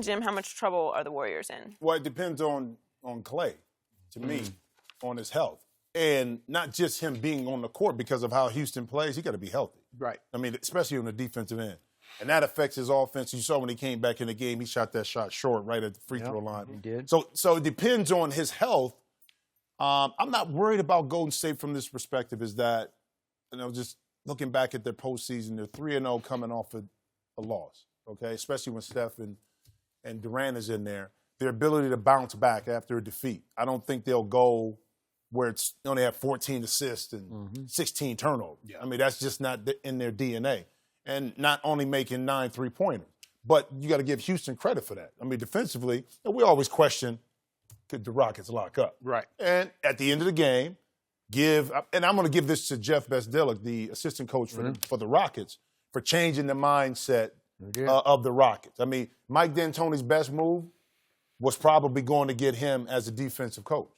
Jim, how much trouble are the Warriors in? Well, it depends on Klay, to me, on his health. And not just him being on the court because of how Houston plays. He got to be healthy. Right. I mean, especially on the defensive end. And that affects his offense. You saw when he came back in the game, he shot that shot short right at the free throw line. He did. So it depends on his health. I'm not worried about Golden State from this perspective is that, just looking back at their postseason, they're 3-0 coming off a loss, okay? Especially when Steph and Durant is in there. Their ability to bounce back after a defeat. I don't think they'll go where it's only have 14 assists and 16 turnovers. Yeah. I mean, that's just not in their DNA. And not only making 9 3-pointers, but you got to give Houston credit for that. I mean, defensively, we always question, could the Rockets lock up? Right. And at the end of the game, and I'm going to give this to Jeff Besdillick, the assistant coach for the Rockets, for changing the mindset of the Rockets. I mean, Mike D'Antoni's best move was probably going to get him as a defensive coach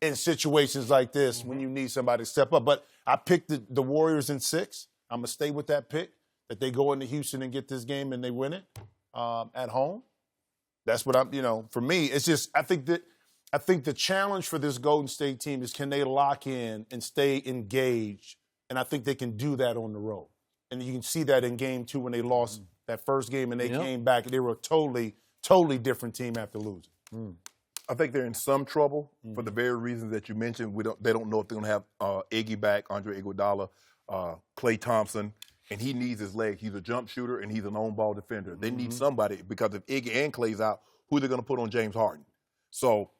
in situations like this when you need somebody to step up. But I picked the Warriors in 6. I'm going to stay with that pick, that they go into Houston and get this game and they win it at home. That's what for me, it's just I think the challenge for this Golden State team is, can they lock in and stay engaged? And I think they can do that on the road. And you can see that in Game 2 when they lost that first game and they came back. They were a totally different team after losing. I think they're in some trouble for the very reasons that you mentioned. They don't know if they're going to have Iggy back, Andre Iguodala, Klay Thompson, and he needs his legs. He's a jump shooter, and he's an on-ball defender. They need somebody, because if Iggy and Klay's out, who are they going to put on James Harden? So,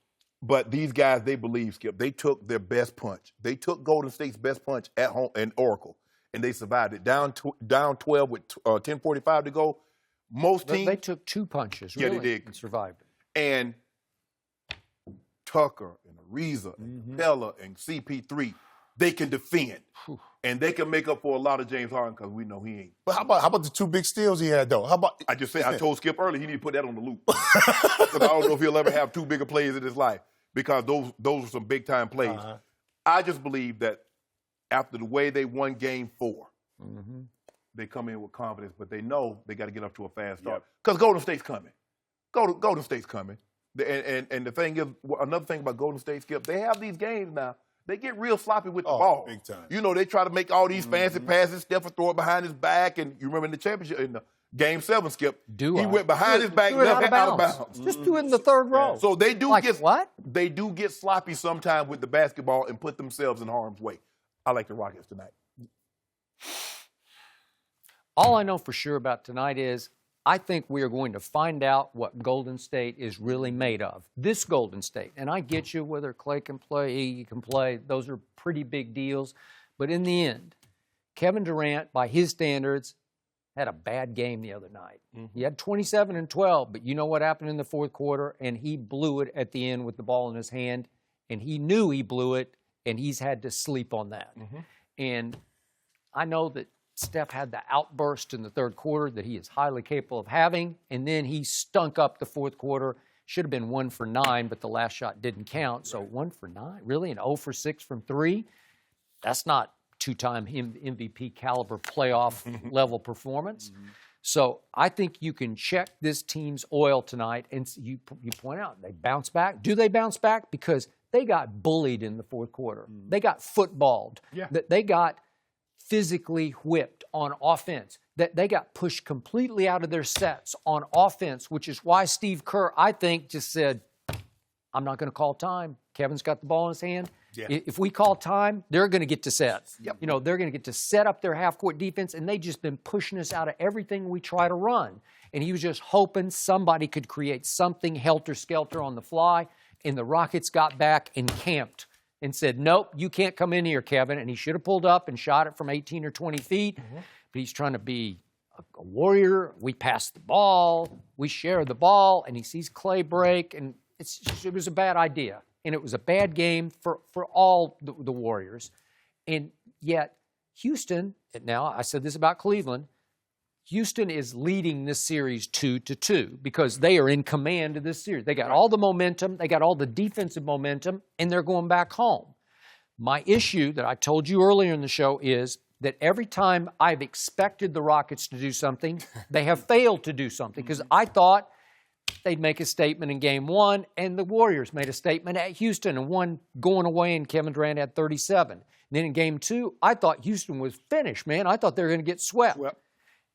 but these guys, they believe, Skip, they took their best punch. They took Golden State's best punch at home in Oracle, and they survived it. Down 12 with 10:45 to go. Most teams, they took 2 punches, really, they did, and survived it. And Tucker and Ariza and Capella and CP3, they can defend. And they can make up for a lot of James Harden, because we know he ain't. But how about the 2 big steals he had, though? How about? I just said, I told Skip earlier, he need to put that on the loop. Because I don't know if he'll ever have 2 bigger plays in his life, because those are some big-time plays. I just believe that after the way they won Game 4, they come in with confidence, but they know they got to get up to a fast start. Because Golden State's coming. Golden State's coming. And the thing is, another thing about Golden State, Skip, they have these games now. They get real sloppy with the ball. Big time. They try to make all these fancy passes. Steph will throw it behind his back. And you remember in the championship, in the Game 7, Skip, he went behind his back, left it out of bounds. Just do it in the third row. So they do They do get sloppy sometimes with the basketball and put themselves in harm's way. I like the Rockets tonight. All I know for sure about tonight is I think we are going to find out what Golden State is really made of. This Golden State. And I get you, whether Klay can play, Iggy can play. Those are pretty big deals. But in the end, Kevin Durant, by his standards, had a bad game the other night. He had 27 and 12, but you know what happened in the fourth quarter? And he blew it at the end with the ball in his hand. And he knew he blew it, and he's had to sleep on that. And I know that Steph had the outburst in the third quarter that he is highly capable of having, and then he stunk up the fourth quarter. Should have been 1 for 9, but the last shot didn't count. So 1 for 9, really? And 0 for 6 from 3? That's not two-time MVP caliber playoff level performance. So I think you can check this team's oil tonight, and you point out, they bounce back. Do they bounce back? Because they got bullied in the fourth quarter. They got footballed. They got physically whipped on offense, that they got pushed completely out of their sets on offense, which is why Steve Kerr, I think, just said, I'm not going to call time. Kevin's got the ball in his hand. If we call time, they're going to get to set. They're going to get to set up their half-court defense, and they just been pushing us out of everything we try to run. And he was just hoping somebody could create something helter-skelter on the fly, and the Rockets got back and camped and said, nope, you can't come in here, Kevin. And he should have pulled up and shot it from 18 or 20 feet. But he's trying to be a warrior. We pass the ball. We share the ball. And he sees Klay break. And it was a bad idea. And it was a bad game for all the Warriors. And yet Houston, now I said this about Cleveland, Houston is leading this series 2-2 because they are in command of this series. They got all the momentum, they got all the defensive momentum, and they're going back home. My issue that I told you earlier in the show is that every time I've expected the Rockets to do something, they have failed to do something. Because I thought they'd make a statement in game 1, and the Warriors made a statement at Houston and won going away, and Kevin Durant had 37. And then in game 2, I thought Houston was finished, man. I thought they were going to get swept.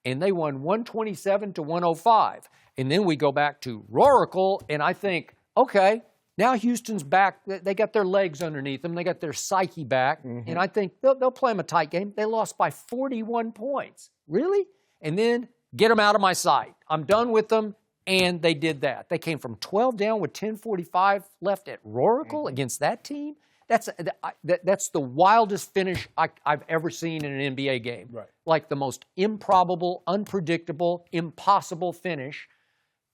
And they won 127-105. And then we go back to Roracle, and I think, okay, now Houston's back. They got their legs underneath them. They got their psyche back. And I think they'll play them a tight game. They lost by 41 points. Really? And then get them out of my sight. I'm done with them. And they did that. They came from 12 down with 10:45 left at Roracle against that team. That's the wildest finish I've ever seen in an NBA game. Right. Like the most improbable, unpredictable, impossible finish.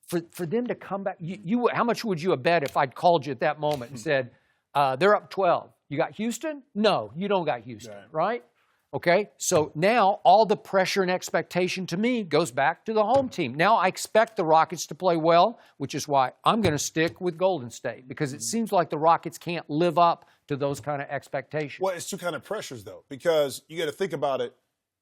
For them to come back, how much would you have bet if I'd called you at that moment and said, they're up 12. You got Houston? No, you don't got Houston, right? Okay, so now all the pressure and expectation to me goes back to the home team. Now I expect the Rockets to play well, which is why I'm going to stick with Golden State, because it seems like the Rockets can't live up to those kind of expectations. Well, it's two kind of pressures, though, because you got to think about it.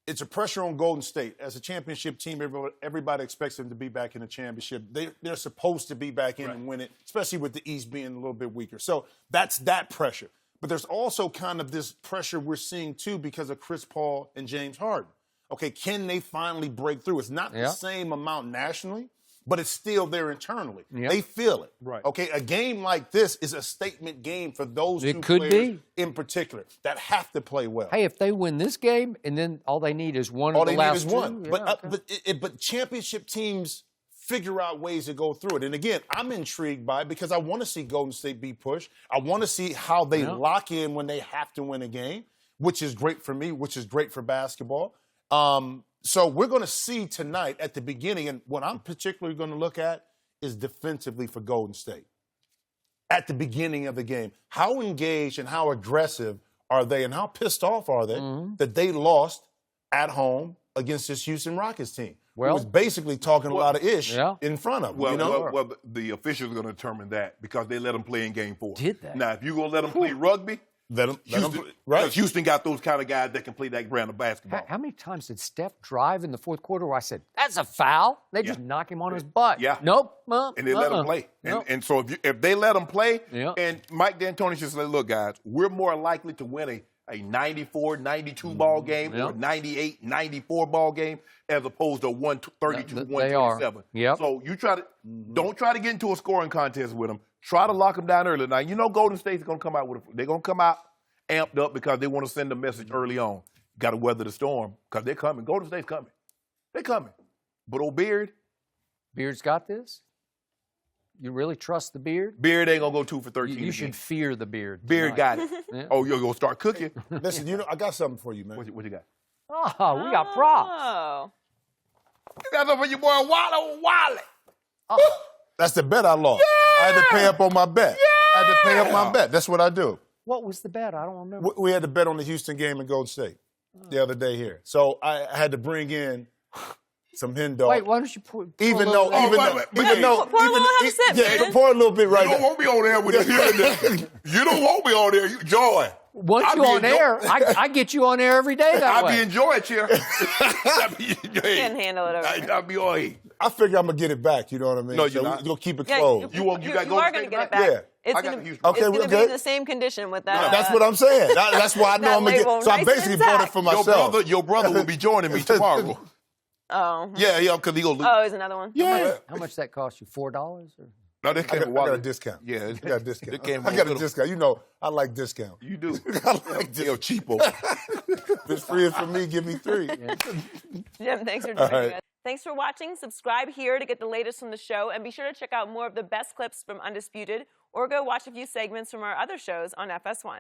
It's a pressure on Golden State. As a championship team, everybody expects them to be back in the championship. They're supposed to be back in and win it, especially with the East being a little bit weaker. So that's that pressure. But there's also kind of this pressure we're seeing, too, because of Chris Paul and James Harden. Okay, can they finally break through? It's not the same amount nationally, but it's still there internally. They feel it. Right. Okay, a game like this is a statement game for those two players in particular that have to play well. Hey, if they win this game, and then all they need is one of the last two. All they need is one. But championship teams figure out ways to go through it. And again, I'm intrigued by it because I want to see Golden State be pushed. I want to see how they lock in when they have to win a game, which is great for me, which is great for basketball. So we're going to see tonight at the beginning, and what I'm particularly going to look at is defensively for Golden State. At the beginning of the game, how engaged and how aggressive are they, and how pissed off are they that they lost at home against this Houston Rockets team? Who was basically talking a lot of ish in front of them. Well, the officials are going to determine that because they let them play in game 4. Did that? Now, if you're going to let them play rugby, Houston got those kind of guys that can play that brand of basketball. How many times did Steph drive in the fourth quarter where I said, that's a foul? They just knock him on his butt. Nope. And they let him play. And so if they let them play, and Mike D'Antoni just said, look, guys, we're more likely to win a 94, 92 ball game or a 98, 94 ball game as opposed to a 132, 127. So you don't try to get into a scoring contest with them. Try to lock them down early. Now, you know Golden State's going to come out they're going to come out amped up because they want to send a message early on. Got to weather the storm because they're coming. Golden State's coming. They're coming. But old Beard's got this? You really trust the Beard? Beard ain't going to go 2 for 13. You should fear the Beard. Beard got it. Oh, you're going to start cooking? Listen, I got something for you, man. What you got? Oh, we got props. Oh. You got something for your boy Wally. That's the bet I lost. I had to pay up on my bet. I had to pay up my bet. That's what I do. What was the bet? I don't remember. We had to bet on the Houston game in Golden State the other day here. So I had to bring in some hen dog. Wait, why don't you pour pour a little bit right there. You don't want me on there with you. You don't want me on there. Joy. Once you on air, I get you on air every day that way. I be enjoying it, Can't handle it over there. I be on here. I figure I'm going to get it back, you know what I mean? No, you're not. You'll keep it closed. You are going to get it back. Yeah. It's going to be in the same condition with that. That's what I'm saying. That's why I know I'm going to get. So I basically bought it for myself. Your brother will be joining me tomorrow. Oh. Yeah, because he going to lose. Oh, is another one? Yeah. How much that cost you? $4? Or? No, they I got a discount. Yeah, I got a discount. I got a discount. You know, I like discount. You do. I like discount. Cheapo. If it's free for me, give me 3. Jim, thanks for joining us. Thanks for watching. Subscribe here to get the latest from the show, and be sure to check out more of the best clips from Undisputed, or go watch a few segments from our other shows on FS1.